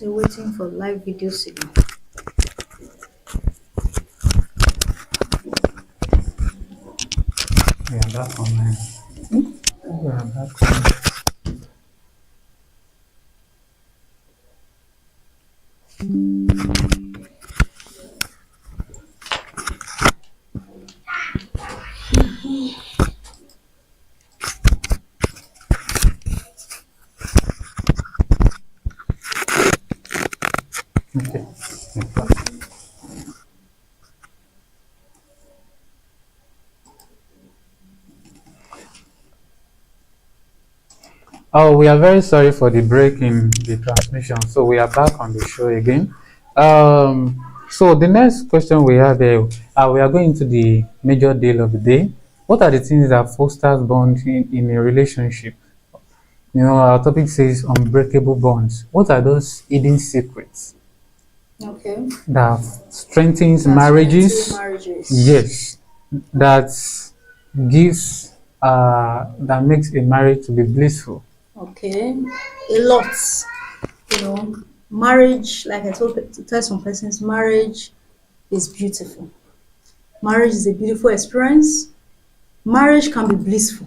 Still waiting for live video signal. We are back online. We are back online. Okay. Oh, we are very sorry for the break in the transmission. So we are back on the show again. So the next question we have here, we are going to the major deal of the day. What are the things that fosters bond in a relationship? You know, our topic says unbreakable bonds. What are those hidden secrets Okay. that strengthens That's marriages? marriages. Yes, that gives that makes a marriage to be blissful. Okay. A lot. Marriage, like I to tell some persons, marriage is beautiful. Marriage is a beautiful experience. Marriage can be blissful.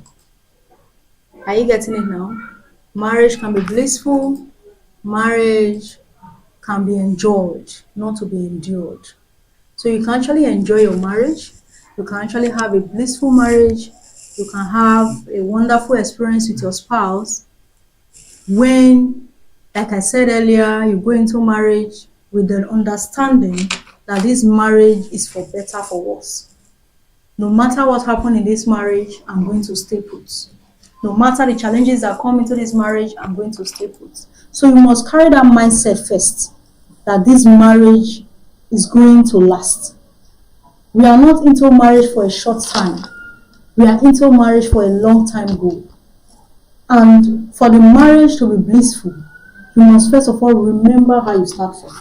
Are you getting it now? Marriage can be blissful. Marriage can be enjoyed, not to be endured. So you can actually enjoy your marriage. You can actually have a blissful marriage. You can have a wonderful experience with your spouse when, like I said earlier, you go into marriage with the understanding that this marriage is for better, for worse. No matter what happened in this marriage, I'm going to stay put. No matter the challenges that come into this marriage, I'm going to stay put. So you must carry that mindset first, that this marriage is going to last. We are not into marriage for a short time. We are into marriage for a long time goal. And for the marriage to be blissful, you must first of all remember how you start from.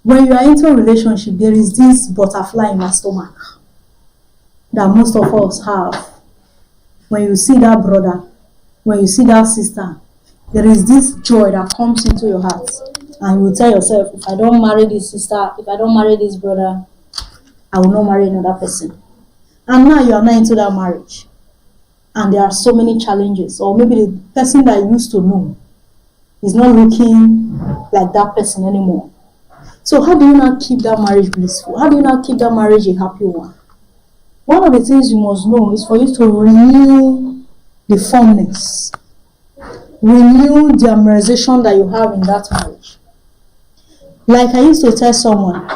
When you are into a relationship, there is this butterfly in our stomach that most of us have. When you see that brother, when you see that sister, there is this joy that comes into your heart. And you tell yourself, if I don't marry this sister, if I don't marry this brother, I will not marry another person. And now you are not into that marriage. And there are so many challenges. Or maybe the person that you used to know is not looking like that person anymore. So how do you not keep that marriage blissful? How do you not keep that marriage a happy one? One of the things you must know is for you to renew the fondness. Renew the amortization that you have in that marriage. Like I used to tell someone,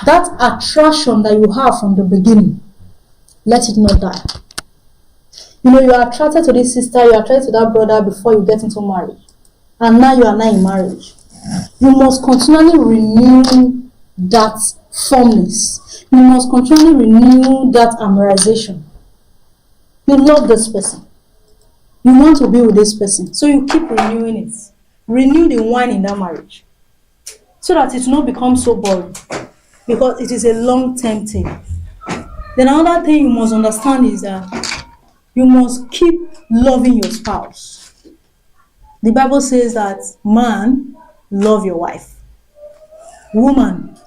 that attraction that you have from the beginning, let it not die. You are attracted to this sister, you are attracted to that brother before you get into marriage. And now you are not in marriage. You must continually renew that fondness. You must continually renew that amortization. You love this person. You want to be with this person. So you keep renewing it. Renew the wine in that marriage. So that it will not become so boring. Because it is a long-term thing. Then another thing you must understand is that you must keep loving your spouse. The Bible says that man, love your wife. Woman,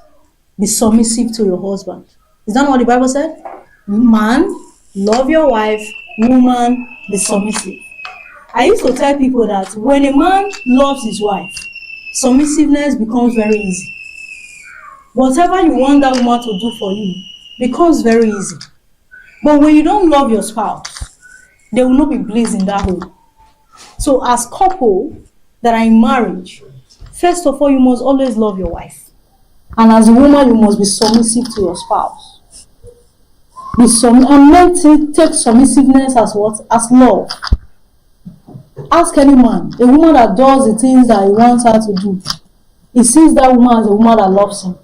be submissive to your husband. Is that not what the Bible said? Man, love your wife. Woman, be submissive. I used to tell people that when a man loves his wife, submissiveness becomes very easy. Whatever you want that woman to do for you becomes very easy. But when you don't love your spouse, there will not be bliss in that home. So as couple that are in marriage, first of all, you must always love your wife. And as a woman, you must be submissive to your spouse. And not take submissiveness as what? As love. Ask any man, a woman that does the things that he wants her to do. He sees that woman as a woman that loves him.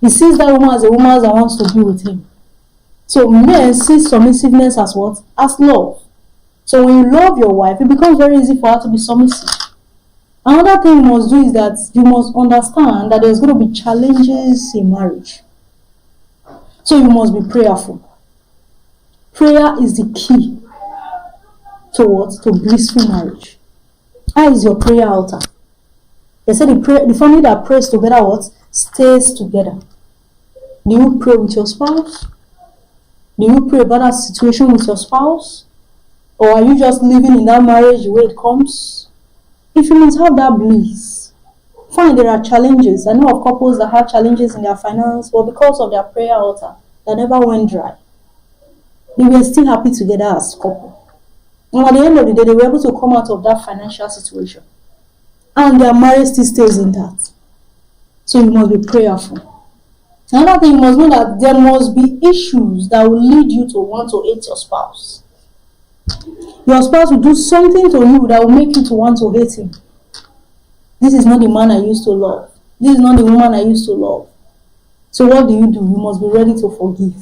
He sees that woman as a woman that wants to be with him. So men see submissiveness as what? As love. So when you love your wife, it becomes very easy for her to be submissive. Another thing you must do is that you must understand that there's going to be challenges in marriage. So you must be prayerful. Prayer is the key to what? To blissful marriage. How is your prayer altar? They say the family that prays together what? Stays together. Do you pray with your spouse? Do you pray about that situation with your spouse? Or are you just living in that marriage the way it comes? If you must have that bliss, fine, there are challenges. I know of couples that have challenges in their finance, but because of their prayer altar, that never went dry. They were still happy together as a couple. And at the end of the day, they were able to come out of that financial situation. And their marriage still stays intact. So you must be prayerful. Another thing, you must know that there must be issues that will lead you to want to hate your spouse. Your spouse will do something to you that will make you to want to hate him. This is not the man I used to love. This is not the woman I used to love. So what do? You must be ready to forgive.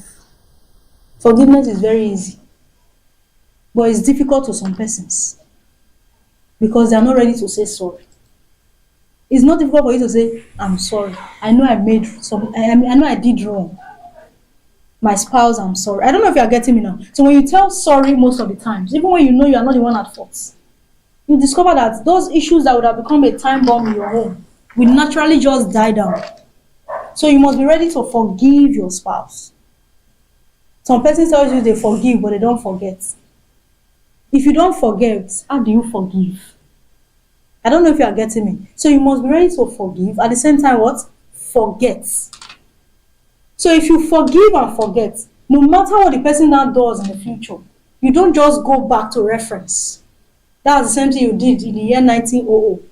Forgiveness is very easy. But it's difficult to some persons. Because they are not ready to say sorry. It's not difficult for you to say, I'm sorry. I know I know I did wrong. My spouse, I'm sorry. I don't know if you are getting me now. So when you tell sorry most of the times, even when you know you are not the one at fault, you discover that those issues that would have become a time bomb in your home will naturally just die down. So you must be ready to forgive your spouse. Some person tells you they forgive, but they don't forget. If you don't forget, how do you forgive? I don't know if you are getting me. So you must be ready to forgive. At the same time, what? Forget. So if you forgive and forget, no matter what the person now does in the future, you don't just go back to reference. That's the same thing you did in the year 1900.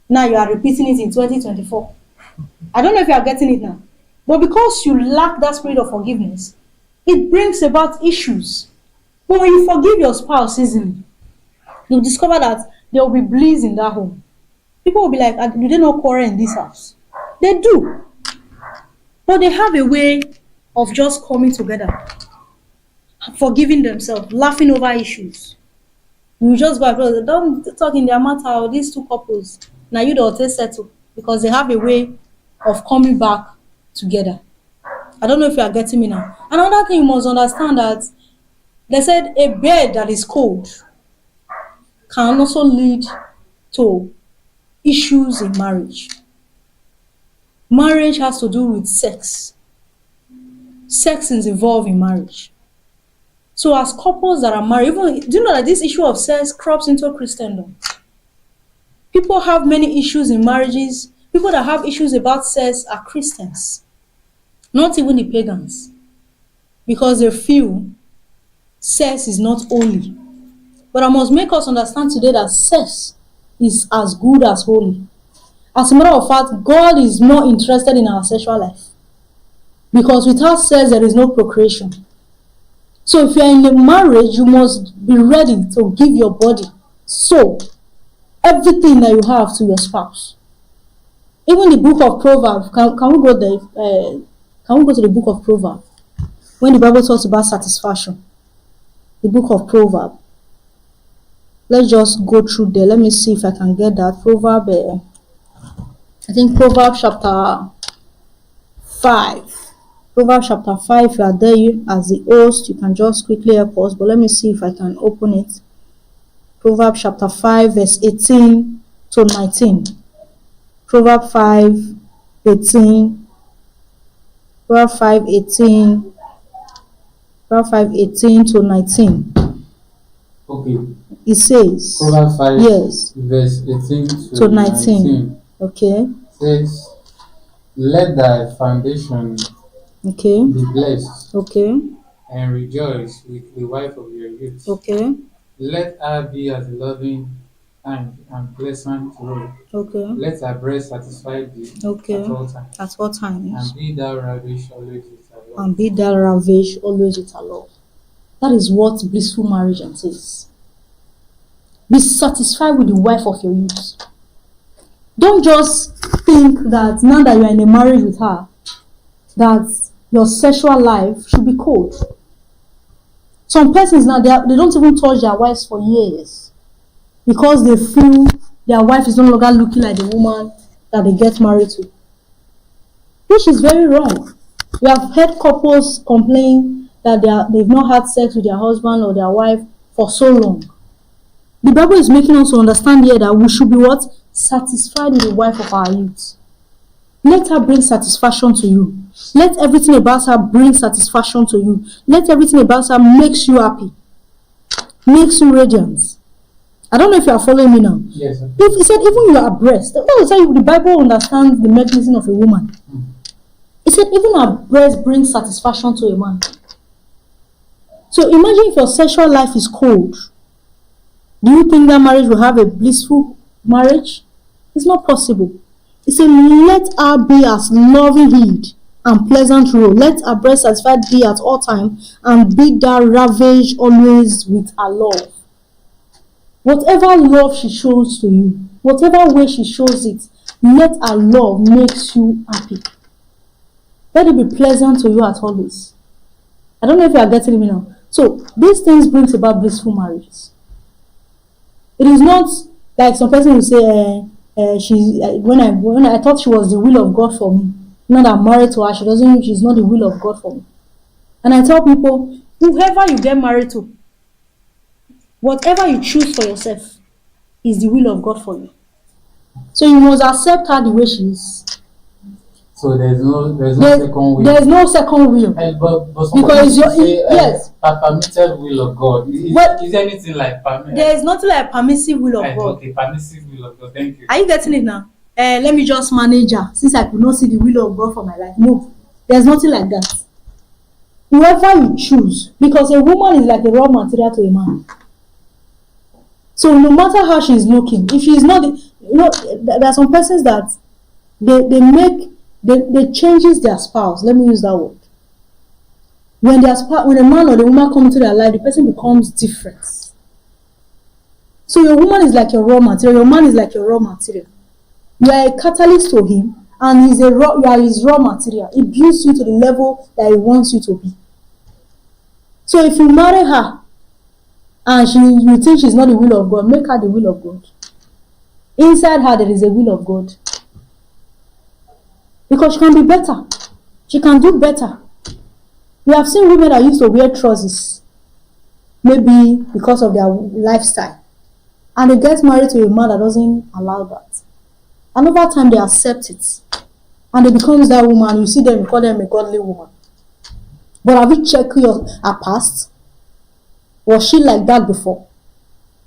Now you are repeating it in 2024. I don't know if you are getting it now. But because you lack that spirit of forgiveness, it brings about issues. But when you forgive your spouse easily, you'll discover that there will be bliss in that home. People will be like, do they not quarrel in this house? They do. But they have a way of just coming together, forgiving themselves, laughing over issues. You just go, don't talk in their matter, these two couples. Now you don't settle because they have a way of coming back together. I don't know if you are getting me now. Another thing you must understand that they said a bed that is cold can also lead to issues in marriage. Marriage has to do with sex. Sex is involved in marriage. So as couples that are married, do you know that this issue of sex crops into Christendom? People have many issues in marriages. People that have issues about sex are Christians, not even the pagans, because they feel sex is not holy. But I must make us understand today that sex is as good as holy. As a matter of fact, God is more interested in our sexual life. Because without sex, there is no procreation. So if you are in a marriage, you must be ready to give your body, soul, everything that you have to your spouse. Even the book of Proverbs, can we go there? Can we go to the book of Proverbs? When the Bible talks about satisfaction. The book of Proverbs. Let's just go through there. Let me see if I can get that. Proverbs, I think Proverbs chapter 5. Proverbs chapter 5, if you are there as the host, you can just quickly help us. But let me see if I can open it. Proverbs chapter 5, verse 18 to 19. Proverbs 5, 18. Proverbs 5, 18. Proverbs 5, 18 to 19. Okay. It says, Proverbs 5, yes, verse 18 to 19. Okay. Says, let thy foundation Okay. be blessed, Okay. and rejoice with the wife of your youth. Okay. Let her be as a loving and pleasant robe. Okay. Let her breast satisfy thee Okay. at all times. At all times. And be thou ravished always with her love. And be thou ravished always with her love. That is what blissful marriage entails. Be satisfied with the wife of your youth. Don't just think that now that you are in a marriage with her, that your sexual life should be cold. Some persons now, they don't even touch their wives for years because they feel their wife is no longer looking like the woman that they get married to, which is very wrong. We have heard couples complain that they've not had sex with their husband or their wife for so long. The Bible is making us to understand here that we should be what? Satisfied with the wife of our youth. Let her bring satisfaction to you. Let everything about her bring satisfaction to you. Let everything about her makes you happy. Makes you radiant. I don't know if you are following me now. Yes, sir. If he said even you are breast, that is how the Bible understands the mechanism of a woman. He said even her breast brings satisfaction to a man. So imagine if your sexual life is cold. Do you think that marriage will have a blissful marriage? It's not possible. He said, let her be as loving heed and pleasant roe. Let her breast satisfied be at all times, and be thou ravaged always with her love. Whatever love she shows to you, whatever way she shows it, let her love makes you happy. Let it be pleasant to you at always. I don't know if you are getting me now. So these things brings about blissful marriages. It is not like some person will say, when I thought she was the will of God for me. Now that I'm married to her, she's not the will of God for me. And I tell people, whoever you get married to, whatever you choose for yourself is the will of God for you. So you must accept her the way she is. So there's no second will. There's no second will. But because yes, permitted will of God. Is anything like permitted? There is nothing like permissive will of God. Okay, permissive will of God. Thank you. Are you getting it now? Let me just manage her since I could not see the will of God for my life. No, there's nothing like that. Whoever you choose, because a woman is like a raw material to a man. So no matter how she's looking, if she's not, there are some persons that they changes their spouse. Let me use that word. When a man or the woman come into their life, the person becomes different. So your woman is like your raw material. Your man is like your raw material. You are a catalyst to him, and you are his raw material. It builds you to the level that he wants you to be. So if you marry her, and you think she's not the will of God, make her the will of God. Inside her, there is a will of God. Because she can be better. She can do better. We have seen women that used to wear trousers, maybe because of their lifestyle. And they get married to a man that doesn't allow that. And over time, they accept it. And they become that woman. You see them, you call them a godly woman. But have you checked her past? Was she like that before?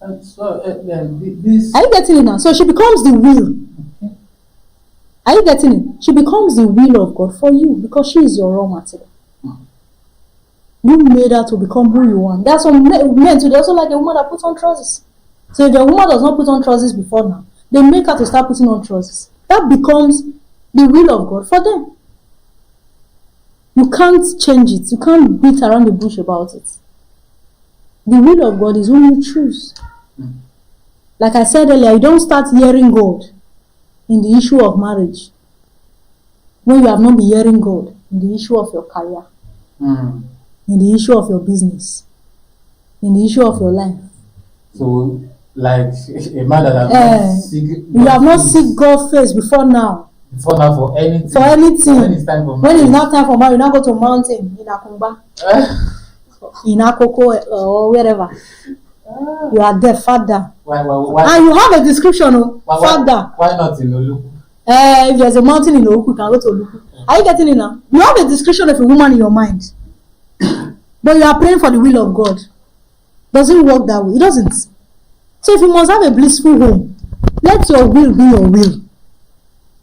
Are you getting it now? So she becomes the will. Are you getting it? She becomes the will of God for you because she is your raw material. You made her to become who you want. There are some men too. They also like a woman that puts on trousers. So if a woman does not put on trousers before now, they make her to start putting on trousers. That becomes the will of God for them. You can't change it. You can't beat around the bush about it. The will of God is who you choose. Like I said earlier, you don't start hearing God in the issue of marriage when you have not been hearing God in the issue of your career, in the issue of your business, in the issue of your life. So, like a man that you have not seen God's face before now. Before now, for anything. For anything. When it's time for marriage. When it's not time for marriage, you now go to a mountain in Akumba, in Akoko, or wherever. You are there, father. Why? And you have a description of father. Why not in Oluku? If there's a mountain in Oluku, you can go to Oluku. Are you getting it now? You have a description of a woman in your mind. But you are praying for the will of God. Doesn't work that way. It doesn't. So if you must have a blissful home, let your will be your will.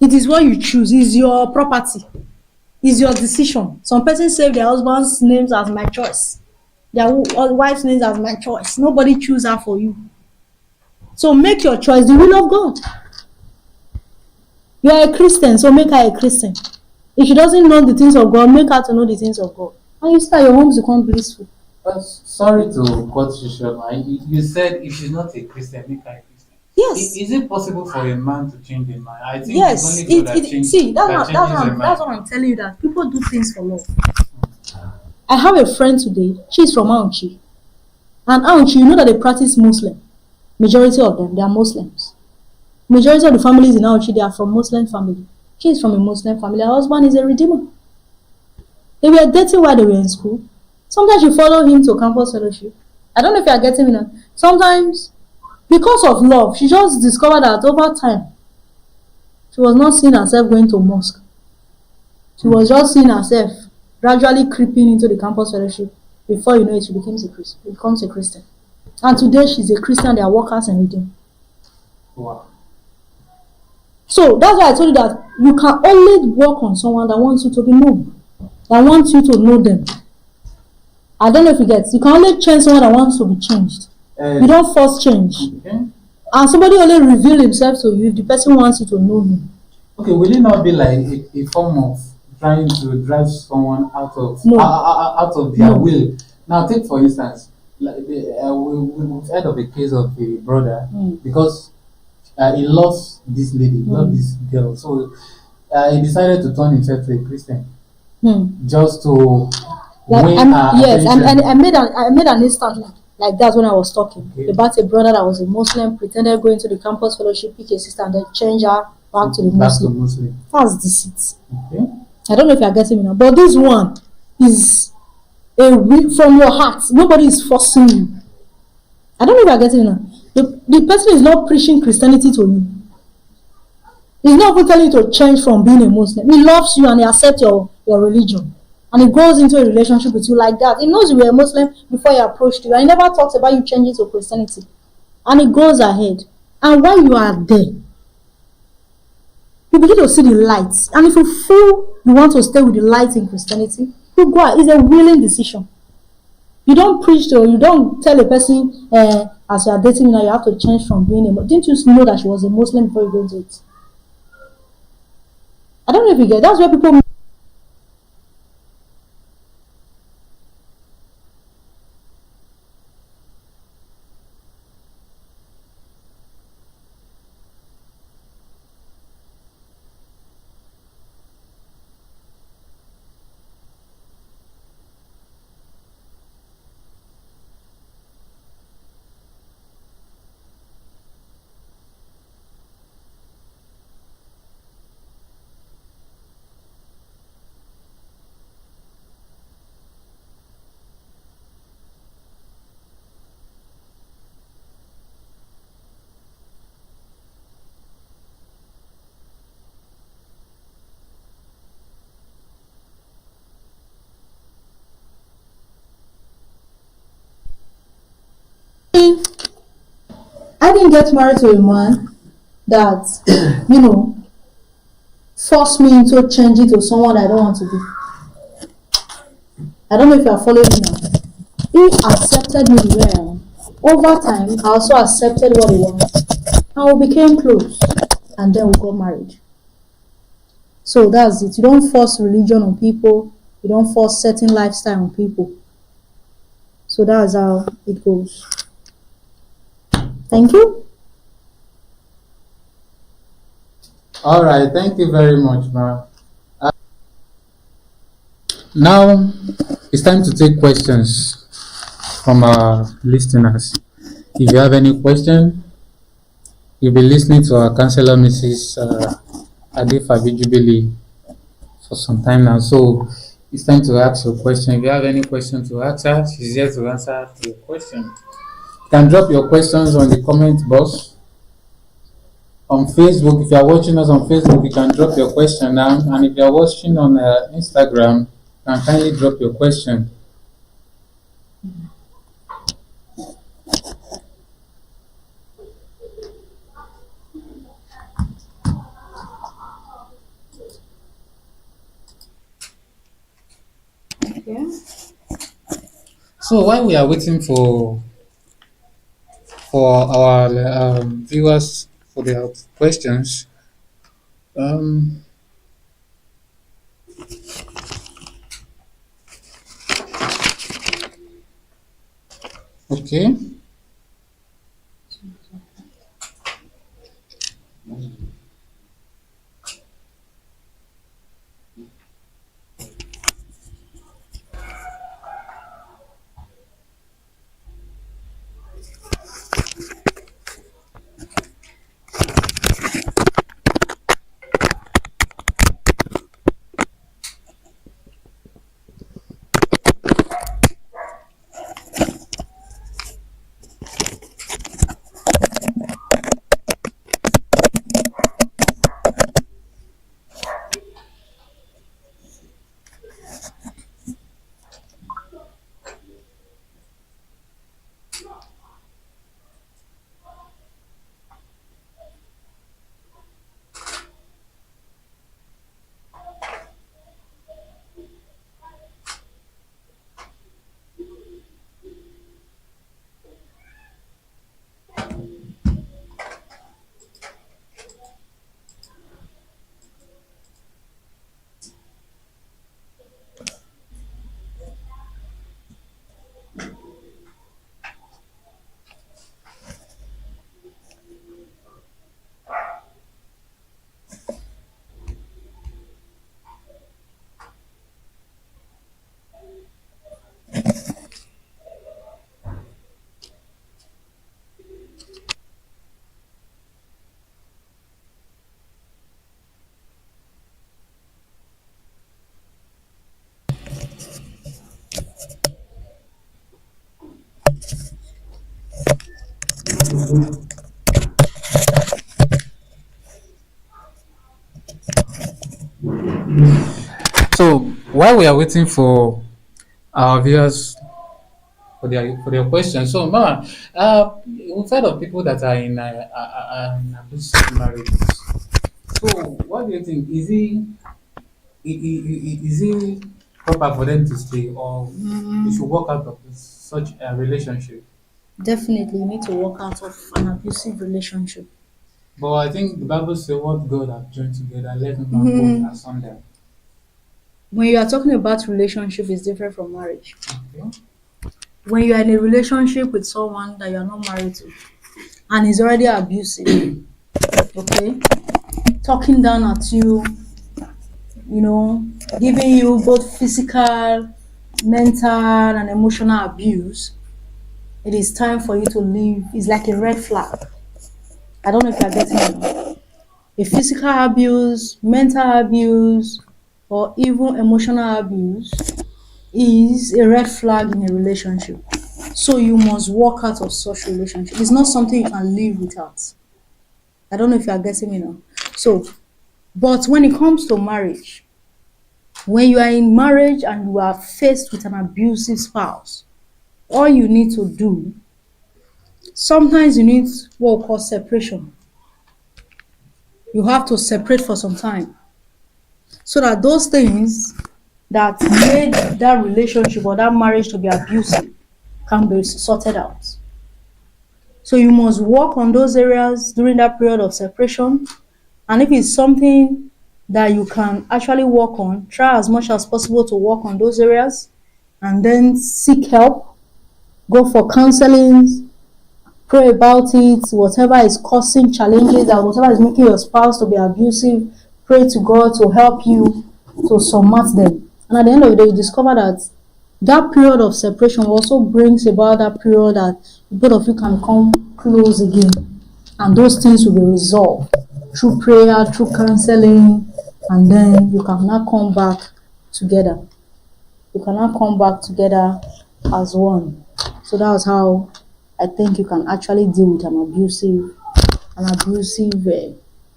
It is what you choose. It's your property. It's your decision. Some persons save their husband's names as my choice. Their wife's names as my choice. Nobody chooses her for you. So make your choice the will of God. You are a Christian, so make her a Christian. If she doesn't know the things of God, make her to know the things of God. And you start your homes become blissful. Sorry to cut you short. You said if she's not a Christian, make her a Christian. Yes. Is it possible for a man to change a man? I think yes. it's only God that changes. See, that's what I'm telling you, that people do things for love. I have a friend today. She's from Aunchi. And Aunchi, you know that they practice Muslim. Majority of them, they are Muslims. Majority of the families in Aunchi, they are from Muslim family. She's from a Muslim family. Her husband is a redeemer. They were dating while they were in school. Sometimes you follow him to campus fellowship. I don't know if you are getting me now. Sometimes Because of love, she just discovered that over time, she was not seeing herself going to mosque. She was just seeing herself gradually creeping into the campus fellowship. Before you know it, she becomes a Christian. And today she's a Christian. They are workers and redeemed. Wow. So that's why I told you that you can only work on someone that wants you to be known, that wants you to know them. I don't know if you get. You can only change someone that wants to be changed. You don't force change. Okay. And somebody only reveal himself to you if the person wants you to know him. Okay, will it not be like a form of trying to drive someone out of their will? Now, take for instance, like we've heard of a case of a brother because he loves this lady, loves this girl, so he decided to turn himself to a Christian just to win her attention. And I made an instant like that when I was talking about a brother that was a Muslim, pretended going to the campus fellowship, pick a sister, and then change her back to the Muslim. That's deceit. Okay. I don't know if you are getting me now, but this one is from your heart. Nobody is forcing you. I don't know if you are getting me now. The person is not preaching Christianity to you. He's not even telling you to change from being a Muslim. He loves you and he accepts your religion. And he goes into a relationship with you like that. He knows you were a Muslim before he approached you. And he never talks about you changing to Christianity. And he goes ahead. And while you are there, you begin to see the lights. And if you feel you want to stay with the light in Christianity, you go out. It's a willing decision. You don't preach to, you don't tell a person, as you are dating now, you have to change from being a Muslim. Didn't you know that she was a Muslim before you go into it? I don't know if you get. That's where people. I didn't get married to a man that, forced me into changing to someone I don't want to be. I don't know if you are following me now. He accepted me the way I am. Over time, I also accepted what he wants. And we became close. And then we got married. So that's it. You don't force religion on people. You don't force certain lifestyle on people. So that's how it goes. Thank you. All right, thank you very much, Ma. Now it's time to take questions from our listeners. If you have any question, you'll be listening to our counselor, Mrs. Adefabi Jubilee, for some time now. So it's time to ask your question. If you have any question to ask her, she's here to answer your question. You can drop your questions on the comment box. On Facebook, if you are watching us on Facebook, you can drop your question now. And if you are watching on Instagram, you can kindly drop your question. Yeah. So while we are waiting for our viewers for their questions, okay. while we are waiting for our viewers for their questions, so Mama, we've heard of people that are in abusive marriages. So, what do you think? Is it proper for them to stay, or they should walk out of such a relationship? Definitely, you need to walk out of an abusive relationship. But I think the Bible says what God has joined together, let no man put asunder. When you are talking about relationship, it's different from marriage. Okay. When you are in a relationship with someone that you are not married to, and is already abusive, okay, talking down at you, giving you both physical, mental, and emotional abuse, it is time for you to leave. It's like a red flag. I don't know if you're getting it. A physical abuse, mental abuse, or even emotional abuse is a red flag in a relationship. So you must walk out of such relationship. It's not something you can live without. I don't know if you are getting me now. So, but when it comes to marriage, when you are in marriage and you are faced with an abusive spouse, all you need to do, sometimes you need what we call separation. You have to separate for some time so that those things that made that relationship or that marriage to be abusive can be sorted out. So you must work on those areas during that period of separation. And if it's something that you can actually work on, try as much as possible to work on those areas and then seek help. Go for counseling, pray about it, whatever is causing challenges and whatever is making your spouse to be abusive, pray to God to help you to surmount them. And at the end of the day, you discover that that period of separation also brings about that period that both of you can come close again. And those things will be resolved through prayer, through counseling, and then you can now come back together. You can now come back together as one. So that's how I think you can actually deal with an abusive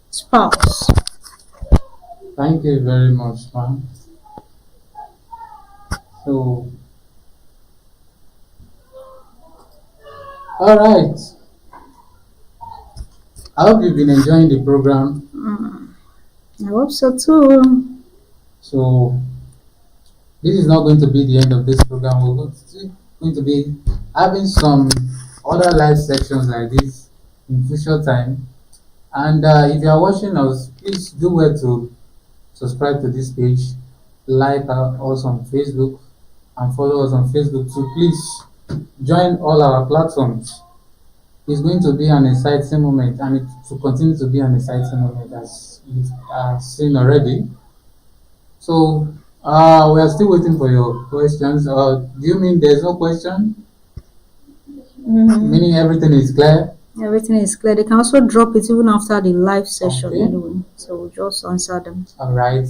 spouse. Thank you very much, ma'am. So, all right. I hope you've been enjoying the program. I hope so too. So, this is not going to be the end of this program. We're going to be having some other live sections like this in future time. And if you are watching us, please do well to subscribe to this page, like us on Facebook, and follow us on Facebook too. Please join all our platforms. It's going to be an exciting moment, and it will continue to be an exciting moment as you have seen already. So we are still waiting for your questions. Do you mean there's no question? Meaning everything is clear? Everything is clear. They can also drop it even after the live session anyway. So we'll just answer them. All right.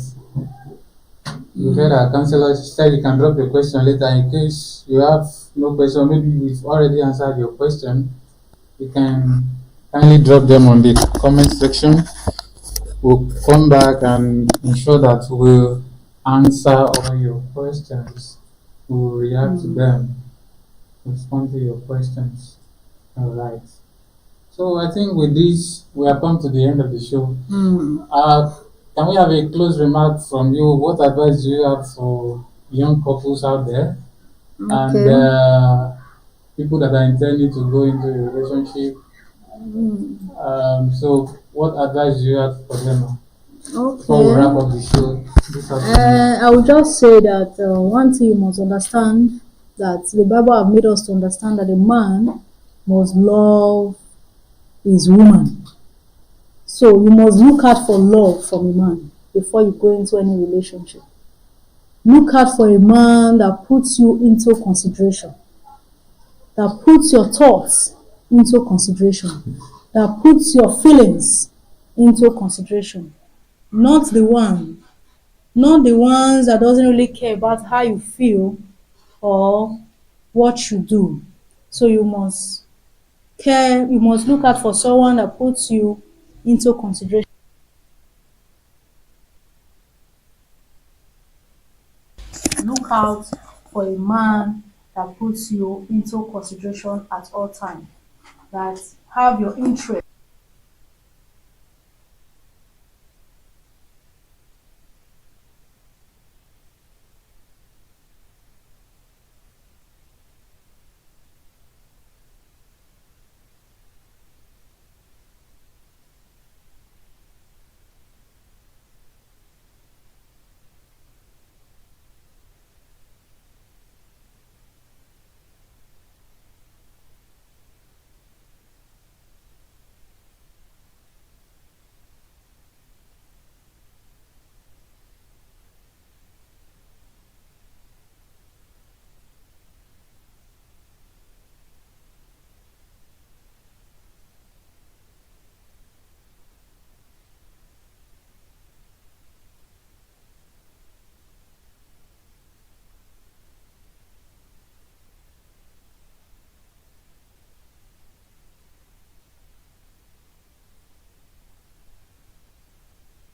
You heard our counselor said you can drop your question later in case you have no question. Maybe we've already answered your question. You can kindly drop them on the comment section. We'll come back and ensure that we'll answer all your questions. We'll react to them, respond to your questions. All right. So I think with this, we have come to the end of the show. Can we have a close remark from you? What advice do you have for young couples out there and people that are intending to go into a relationship? So what advice do you have for them? Before we wrap up the show. I would just say that one thing you must understand, that the Bible have made us to understand that a man must love his woman. So you must look out for love from a man before you go into any relationship. Look out for a man that puts you into consideration, that puts your thoughts into consideration, that puts your feelings into consideration. Not the ones that doesn't really care about how you feel or what you do. So you must look out for someone that puts you into consideration. Look out for a man that puts you into consideration at all times, that have your interest.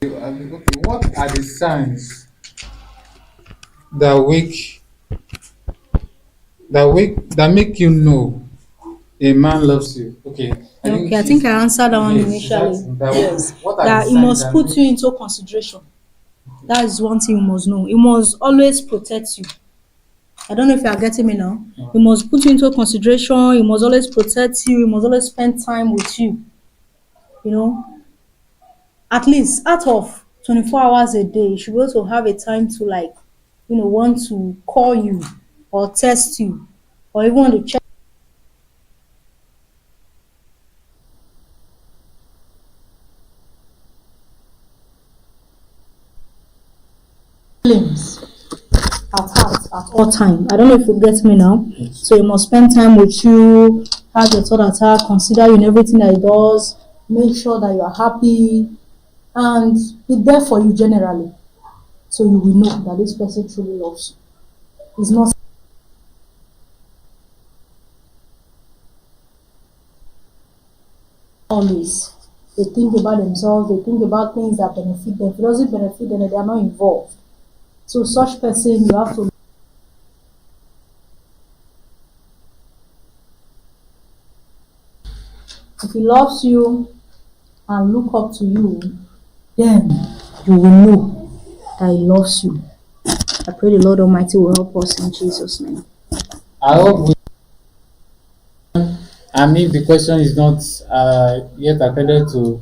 Okay, what are the signs that that make you know a man loves you? Okay, Okay, I think I answered that one yes, initially. yes. What are That the he signs must that put make you into consideration. That is one thing you must know. He must always protect you. I don't know if you are getting me now. He must put you into consideration. He must always protect you. He must always spend time with you. You know, at least out of 24 hours a day, you should be able to have a time to, like, want to call you or text you or even want to check feelings at heart at all time. I don't know if you get me now. So he must spend time with you, have your thought at heart, consider you in everything that he does, make sure that you are happy, and be there for you generally. So you will know that this person truly loves you. It's not always. They think about themselves, they think about things that benefit them. If it doesn't benefit them, they are not involved. So such person, you have to, if he loves you and look up to you, then you will know that he loves you. I pray the Lord Almighty will help us in Jesus' name. I hope we, and if the question is not yet attended to,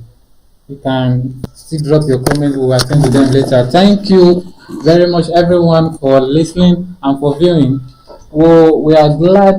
you can still drop your comment. We will attend to them later. Thank you very much, everyone, for listening and for viewing. We are glad